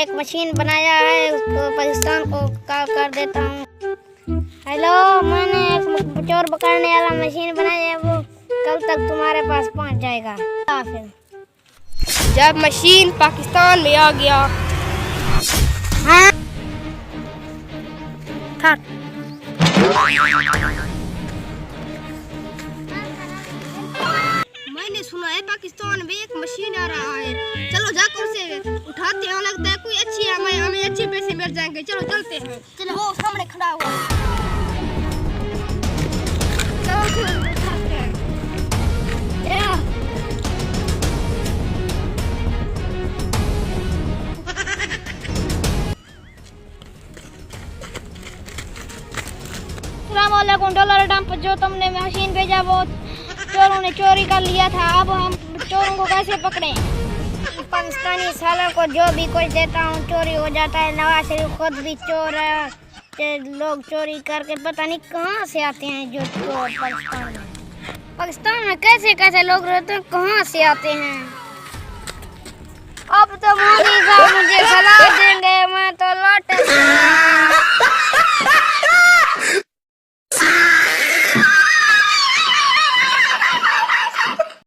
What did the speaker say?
एक मशीन बनाया है, उसको पाकिस्तान को कॉल कर देता हूँ। हेलो, मैंने एक चोर पकड़ने वाला मशीन बनाया है, वो कल तक तुम्हारे पास पहुँच जाएगा। फिर जब मशीन पाकिस्तान में आ गया, हाँ थक मैंने सुना है पाकिस्तान में एक मशीन आ रहा है, चलो जाकर उसे उठाते हैं। लगता है कोई अच्छी है, हमें अच्छे पैसे मिल जाएंगे। चलो चलते हैं। चलो, वो सामने खड़ा हुआ है। चलो उठाते हैं। अस्सलामुअलैकुम। डॉलर डंप जो तुमने मशीन भेजा वो चोरों ने चोरी कर लिया था। अब हम चोरों को कैसे पकड़ें? पाकिस्तानी सालों को जो भी कुछ देता हूँ चोरी हो जाता है। नवाज शरीफ खुद भी चोर है। लोग चोरी करके पता नहीं कहाँ से आते हैं जो चोर पाकिस्तान में कैसे कैसे लोग रहते हैं, कहाँ से आते हैं। अब तो मोदी साहब मुझे सलाह देंगे, मैं तो लौट